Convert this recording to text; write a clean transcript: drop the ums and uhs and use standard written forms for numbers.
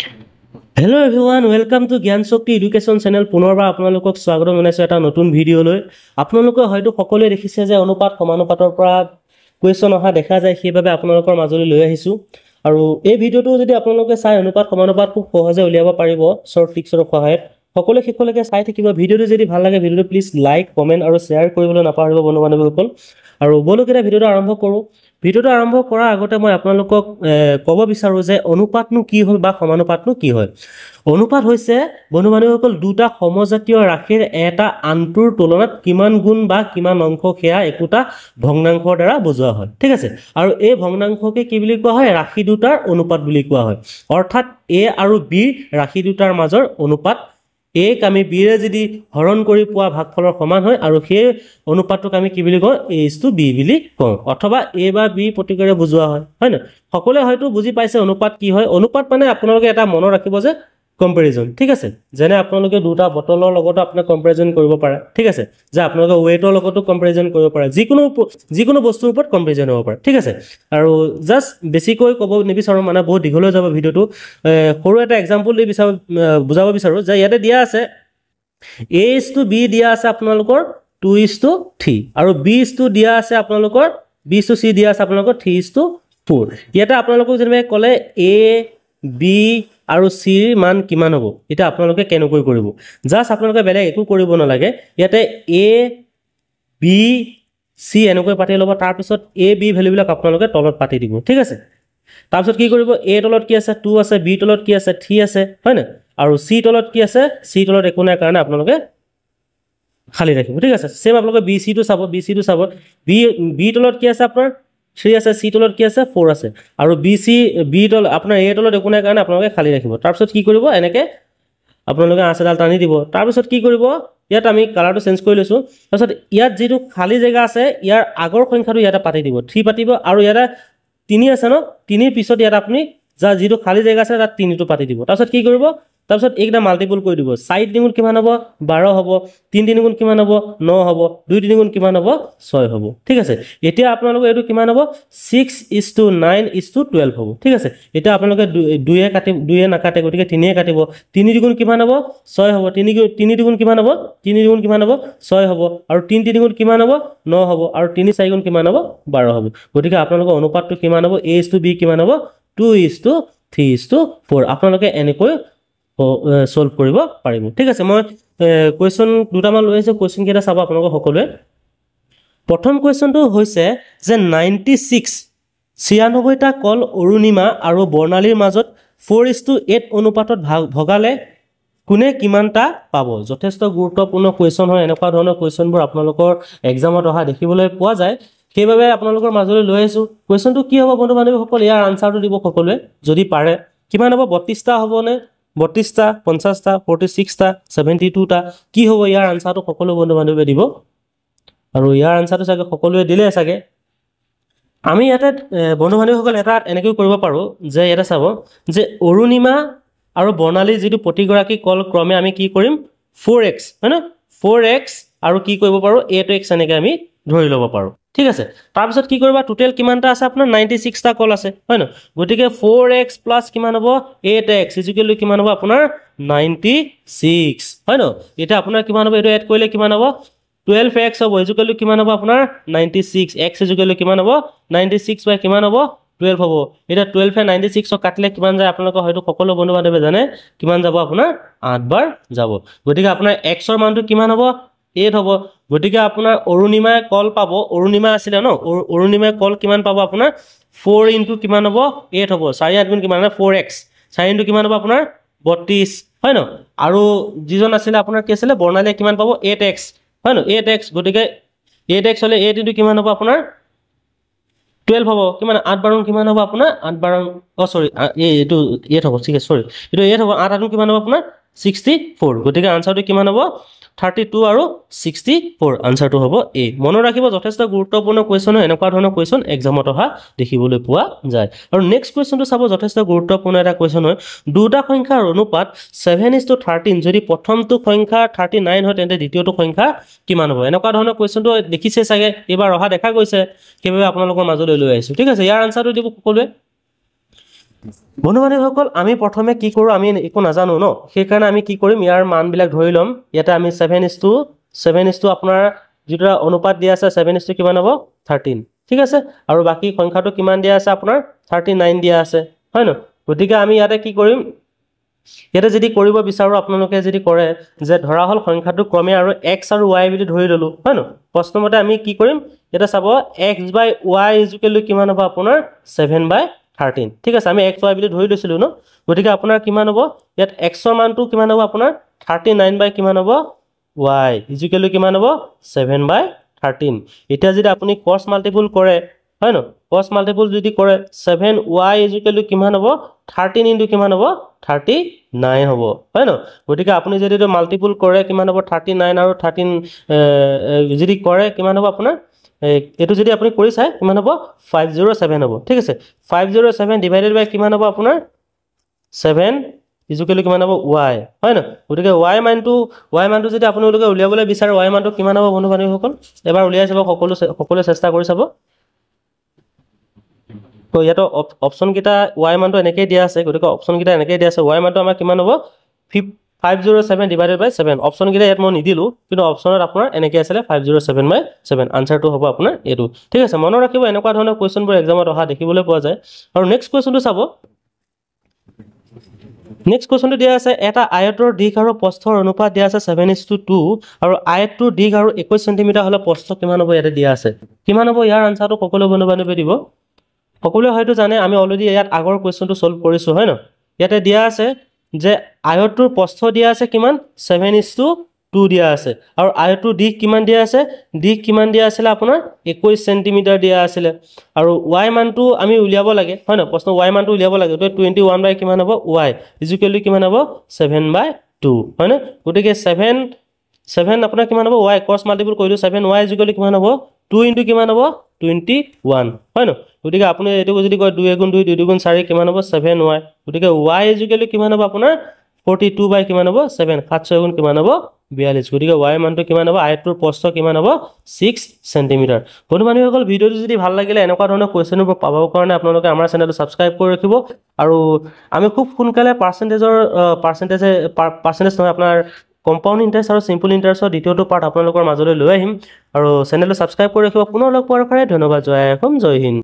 Hello everyone, welcome to Gyan Shakti Education Channel. পুনৰবাৰ আপোনালোকক স্বাগতম জনাইছো এটা নতুন ভিডিঅলৈ। আপোনালোকে হয়তো সকলোৱে দেখিছে যে অনুপাত সমানুপাতৰ পৰা কোৱেশ্চন অহা দেখা যায়, সেইবাবে আপোনালোকৰ মাজলৈ লৈ আহিছো। আৰু এই ভিডিঅটো যদি আপোনালোকে চাই অনুপাত সমানুপাত খুব সহজে উলিয়াব পাৰিব শৰ্ট ট্ৰিক্সৰ সহায়ত। সকলোৱে শেষলৈকে চাই থাকিব। ভিডিঅটো যদি ভাল লাগে ভিডিঅটো প্লিজ লাইক, কমেন্ট আৰু শ্বেয়াৰ কৰিবলৈ নাপাহৰিব বন্ধু-বান্ধৱীসকল। আৰু বলকেইটা ভিডিঅটো আৰম্ভ কৰোঁ। ভিডিঅটো আৰম্ভ কৰাৰ আগতে মই আপোনালোকক ক'ব বিচাৰোঁ যে অনুপাতনো কি হয় বা সমানুপাতনো কি হয়। অনুপাত হৈছে বন্ধু-বান্ধৱীসকল দুটা সমজাতীয় ৰাশিৰ এটা আনটোৰ তুলনাত কিমান গুণ বা কিমান অংশ সেয়া একোটা ভগ্নাংশৰ দ্বাৰা বুজোৱা হয়। ঠিক আছে, আৰু এই ভগ্নাংশকে কি বুলি কোৱা হয়? ৰাশি দুটাৰ অনুপাত বুলি কোৱা হয়। অৰ্থাৎ এ আৰু বি ৰাশি দুটাৰ মাজৰ অনুপাত। এক আমি বিৰে যদি হৰণ কৰি পোৱা ভাগফলৰ সমান হয় আৰু সেই অনুপাতটোক আমি কি বুলি কওঁ? a/b বুলি কওঁ, অথবা a বা b প্ৰতিকাৰে বুজোৱা হয়, হয় না? সকলোৱে হয়তো বুজি পাইছে অনুপাত কি হয়। অনুপাত মানে আপোনালোকে এটা মনত ৰাখিব যে কম্পেৰিজন। ঠিক আছে, যেনে আপোনালোকে দুটা বটলৰ লগতো আপোনাৰ কম্পেৰিজন কৰিব পাৰে। ঠিক আছে, যে আপোনালোকে ৱেটৰ লগতো কম্পেৰিজন কৰিব পাৰে, যিকোনো বস্তুৰ ওপৰত কম্পেৰিজন হ'ব পাৰে। ঠিক আছে, আৰু জাষ্ট বেছিকৈ ক'ব নিবিচাৰোঁ, মানে বহুত দীঘলৈ যাব ভিডিঅ'টো। সৰু এটা এক্সাম্পল দি বুজাব বিচাৰোঁ যে ইয়াতে দিয়া আছে a/b দিয়া আছে আপোনালোকৰ 2:3 আৰু b/2 দিয়া আছে আপোনালোকৰ b/c দিয়া আছে আপোনালোকৰ 3:4। ইয়াতে আপোনালোকক যেনিবা ক'লে a, b আৰু c ৰ মান কিমান হ'ব, এটা আপোনালোকে কেনেকৈ কৰিব? জাষ্ট আপোনালোকে বেলেগ একো কৰিব নালাগে। ইয়াতে a, b, c এনেকৈ পাতি ল'ব। তাৰপিছত a, b ভেলুবিলাক আপোনালোকে তলত পাতি দিব। ঠিক আছে, তাৰপিছত কি কৰিব? a তলত কি আছে? 2 আছে, b তলত কি আছে? 3 আছে, হয় না? আৰু c তলত কি আছে? c তলত একো নাই কাৰণে আপোনালোকে খালি ৰাখিব। ঠিক আছে, সেম আপোনালোকে bc টো চাব, b তলত কি আছে? আপোনাৰ 3 আছে, c তলত কি আছে? 4 আছে, আৰু b তলত আপোনাৰ a তলত একো নাই কাৰণে আপোনালোকে খালি ৰাখিব। তাৰপিছত কি কৰিব? এনেকৈ আপোনালোকে আঁচডাল টানি দিব। তাৰপিছত কি কৰিব? ইয়াত আমি কালাৰটো চেঞ্জ কৰি লৈছোঁ। তাৰপিছত ইয়াত যিটো খালী জেগা আছে ইয়াৰ আগৰ সংখ্যাটো ইয়াতে পাতি দিব, 3 পাতিব, আৰু ইয়াতে 3 আছে ন, 3ৰ পিছত ইয়াত আপুনি যিটো খালী জেগা আছে তাত 3টো পাতি দিব। তাৰপিছত কি কৰিব? তাৰপিছত এইকেইটা মাল্টিপুল কৰি দিব। 4 × 3 = কিমান হ'ব? 12 হ'ব। 3 × 3 = কিমান হ'ব? 9 হ'ব। 2 × 3 = কিমান হ'ব? 6 হ'ব। ঠিক আছে, এতিয়া আপোনালোকৰ এইটো কিমান হ'ব? 6:9:12 হ'ব। ঠিক আছে, এতিয়া আপোনালোকে 2 নাকাটে, গতিকে 3 কাটিব। 3 × 2 = কিমান হ'ব? 6 হ'ব। 3 × 2 = কিমান হ'ব? 3 × 2 কিমান হ'ব? 6 হ'ব। আৰু 3 × 3 = কিমান হ'ব? 9 হ'ব। আৰু 3 × 4 = কিমান হ'ব? 12 হ'ব। গতিকে আপোনালোকৰ অনুপাতটো কিমান হ'ব? a/b কিমান হ'ব? 2:3:4। আপোনালোকে এনেকৈ সলভ কৰিব পাৰিব। ঠিক আছে, মই কুৱেশ্যন দুটামান লৈ আহিছোঁ, কুৱেশ্যন কেইটা চাব আপোনালোকে সকলোৱে। প্ৰথম কুৱেশ্যনটো হৈছে যে 96টা কল অৰুণিমা আৰু বৰ্ণালীৰ মাজত 4:8 অনুপাতত ভগালে কোনে কিমানটা পাব? যথেষ্ট গুৰুত্বপূৰ্ণ কুৱেশ্যন হয়। এনেকুৱা ধৰণৰ কুৱেশ্যনবোৰ আপোনালোকৰ এক্সামত অহা দেখিবলৈ পোৱা যায়, সেইবাবে আপোনালোকৰ মাজলৈ লৈ আহিছোঁ। কুৱেশ্যনটো কি হ'ব বন্ধু-বান্ধৱীসকল? ইয়াৰ আনচাৰটো দিব সকলোৱে যদি পাৰে। কিমান হ'ব? 32টা হ'বনে? 32টা, 50টা, 46টা, 72টা? কি হ'ব ইয়াৰ আনচাৰটো? সকলো বন্ধু-বান্ধৱীয়ে দিব, আৰু ইয়াৰ আনচাৰটো চাগে সকলোৱে দিলে চাগে। আমি ইয়াতে বন্ধু-বান্ধৱীসকল এটা এনেকৈ কৰিব পাৰোঁ যে ইয়াতে চাব যে অৰুণিমা আৰু বৰ্ণালী যিটো প্ৰতিগৰাকী কল ক্ৰমে আমি কি কৰিম? 4x, হয় ন? 4x আৰু কি কৰিব পাৰোঁ? a/x এনেকৈ আমি ধৰি ল'ব পাৰোঁ। ঠিক আছে, তাৰপিছত কি কৰিবা? টোটেল কিমানটা আছে আপোনাৰ? 96টা কল আছে, হয় ন? গতিকে 4x প্লাছ কিমান হ'ব? 8x = কিমান হ'ব আপোনাৰ? 96, হয় ন? এতিয়া আপোনাৰ কিমান হ'ব? এইটো এড কৰিলে কিমান হ'ব? 12x হ'ব, = কিমান হ'ব আপোনাৰ? 96। x = কিমান হ'ব? 96 বাই কিমান হ'ব? 12 হ'ব। এতিয়া 12 96 কাটিলে কিমান যায়? আপোনালোকৰ হয়তো সকলো বন্ধু-বান্ধৱে জানে কিমান যাব? আপোনাৰ 8 বাৰ যাব। গতিকে আপোনাৰ x ৰ মানটো কিমান হ'ব? 8 হ'ব। গতিকে আপোনাৰ অৰুণিমাই কল পাব, অৰুণিমা আছিলে ন, অৰুণিমাই কল কিমান পাব আপোনাৰ? 4 × কিমান হ'ব? 8 হ'ব। 4 × 8 কিমান? 4x। 4 × কিমান হ'ব আপোনাৰ? 32, হয় ন? আৰু যিজন আছিলে আপোনাৰ কি আছিলে? বৰ্ণালীয়ে কিমান পাব? 8x, হয় ন? 8x, গতিকে 8x হ'লে 8 × কিমান হ'ব আপোনাৰ? 12 হ'ব। কিমান? 8 বাৰ কিমান হ'ব আপোনাৰ? 8 বাৰ চৰি এইটো 8 হ'ব। ঠিক আছে, চৰি এইটো 8 হ'ব। 8 × কিমান হ'ব আপোনাৰ? 64। গতিকে আনচাৰটো কিমান হ'ব? 32 আৰু 64 আনচাৰটো হ'ব এ। মনত ৰাখিব, যথেষ্ট গুৰুত্বপূৰ্ণ কুৱেশ্যন হয়। এনেকুৱা ধৰণৰ কুৱেশ্যন এক্সামত অহা দেখিবলৈ পোৱা যায়। আৰু নেক্সট কুৱেশ্যনটো চাব, যথেষ্ট গুৰুত্বপূৰ্ণ এটা কুৱেশ্যন হয়। দুটা সংখ্যাৰ অনুপাত 7:13 যদি প্ৰথমটো সংখ্যা 39 হয় তেন্তে দ্বিতীয়টো সংখ্যা কিমান হ'ব? এনেকুৱা ধৰণৰ কুৱেশ্যনটো দেখিছে চাগে, এইবাৰ অহা দেখা গৈছে, সেইবাবে আপোনালোকৰ মাজলৈ লৈ আহিছোঁ। ঠিক আছে, ইয়াৰ আনচাৰটো দিব সকলোৱে। বন্ধু বান্ধৱীসকল আমি প্ৰথমে কি কৰোঁ আমি একো নাজানো ন সেইকাৰণে আমি কি কৰিম ইয়াৰ মানবিলাক ধৰি ল'ম ইয়াতে আমি 7:7 আপোনাৰ যিটো অনুপাত দিয়া আছে 7 কিমান হ'ব 13 ঠিক আছে আৰু বাকী সংখ্যাটো কিমান দিয়া আছে আপোনাৰ 39 দিয়া আছে হয় ন গতিকে আমি ইয়াতে কি কৰিম ইয়াতে যদি কৰিব বিচাৰো আপোনালোকে যদি কৰে যে ধৰা হল সংখ্যাটো ক্ৰমে আৰু x আৰু y বুলি ধৰি ললো হয় ন প্ৰশ্নমতে আমি কি কৰিম এটা চাব x / y কিমান হ'ব আপোনাৰ 7/13 ঠিক আছে আমি x y বুলি ধৰি লৈছিলো ন গতিকে আপোনাৰ কিমান হ'ব ইয়াত x ৰ মানটো কিমান হ'ব আপোনাৰ 39 কিমান হ'ব y কিমান হ'ব 7/13 এতিয়া যদি আপুনি ক্ৰছ মাল্টিপল কৰে হয় ন ক্ৰছ মাল্টিপল যদি কৰে 7y কিমান হ'ব 13 কিমান হ'ব 39 হ'ব হয় ন গতিকে আপুনি যদি এটা মাল্টিপল কৰে কিমান হ'ব 39 আৰু 13 যদি কৰে কিমান হ'ব আপোনাৰ এটো যদি আপুনি কৰি চাই কিমান হ'ব 507 হ'ব ঠিক আছে 507 ডিভাইডেড বাই কিমান হ'ব আপোনাৰ 7 কিমান হ'ব y হয় ন গতিকে y মানটো যদি আপোনালোকে উলিয়াবলৈ বিচাৰে y মানটো কিমান হ'ব বন্ধু বান্ধৱীসকল এবাৰ উলিয়াই চাব সকলো চেষ্টা কৰি চাব তো ইয়াতো অপচন কিটা y মানটো এনেকৈ দিয়া আছে গতিকে অপচন কিটা এনেকৈ দিয়া আছে y মানটো আমাৰ কিমান হ'ব 507 ডিভাইডেড বাই 7 অপচন কিটা ইয়াত মই নিদিলো কিন্তু অপচনত আপোনাৰ এনেকৈ আছিলে 507/7 আনসাৰটো হ'ব আপোনাৰ এইটো ঠিক আছে মনত ৰাখিব এনেকুৱা ধৰণৰ কোৱেশ্চনবোৰ এক্সামত অহা দেখিবলৈ পোৱা যায় আৰু নেক্সট কোৱেশ্চনটো চাব নেক্সট কোৱেশ্চনটো দিয়া আছে এটা আয়তৰ দিশ আৰু প্ৰস্থৰ অনুপাত দিয়া আছে 7:2 আৰু আয়তটোৰ দিশ আৰু 21 সেন্টিমিটাৰ হলে প্ৰস্থ কিমান হ'ব ইয়াতে দিয়া আছে কিমান হ'ব ইয়াৰ আনসাৰটো সকলো বন্ধু বান্ধৱীয়ে দিব সকলোৱে হয়তো জানে আমি অলৰেডি ইয়াত আগৰ কোৱেশ্চনটো সলভ কৰিছো হয় ন ইয়াতে দিয়া আছে যে আয়তটোৰ প্ৰস্থ দিয়া আছে কিমান 7:2 দিয়া আছে আৰু আয়তটোৰ দিশ কিমান দিয়া আছে দিশ কিমান দিয়া আছিল আপোনাৰ 21 সেন্টিমিটাৰ দিয়া আছিল আৰু y মানটো আমি উলিয়াব লাগে হয় ন প্ৰশ্ন y মানটো উলিয়াব লাগে তো 21 কিমান হ'ব y কিমান হ'ব 7/2 হয় ন গতিকে 7 আপোনাৰ কিমান হ'ব y ক্ৰছ মাল্টিপল কৰিলো 7y কিমান হ'ব 2 কিমান হ'ব 21 হয় ন গতিকে আপুনি এটো যদি কয় 2 * 2 2 * 4 কিমান হ'ব 7y গতিকে y কিমান হ'ব আপোনাৰ 42 কিমান হ'ব 7 7 কিমান হ'ব 42 গতিকে y মানটো কিমান হ'ব আয়তটোৰ প্ৰস্থ কিমান হ'ব 6 সেন্টিমিটাৰ বন্ধু বান্ধৱীসকল ভিডিওটো যদি ভাল লাগিলে এনেকুৱা ধৰণৰ কোৱেশ্চনবোৰ পাবৰ কাৰণে আপোনালোকে আমাৰ চেনেলটো সাবস্ক্ৰাইব কৰি ৰাখিব আৰু আমি খুব সোনকালে পাৰ্চেন্টেজ নহয় আপোনাৰ কম্পাউণ্ড ইন্টাৰেষ্ট আৰু সিম্পল ইন্টাৰেষ্টৰ দ্বিতীয়টো পাৰ্ট আপোনালোকৰ মাজলৈ লৈ আহিম আৰু চেনেলটো সাবস্ক্ৰাইব কৰি ৰাখিব পুনৰ লগ পোৱাৰ কাৰণে ধন্যবাদ জয় অসম জয় হিন্দ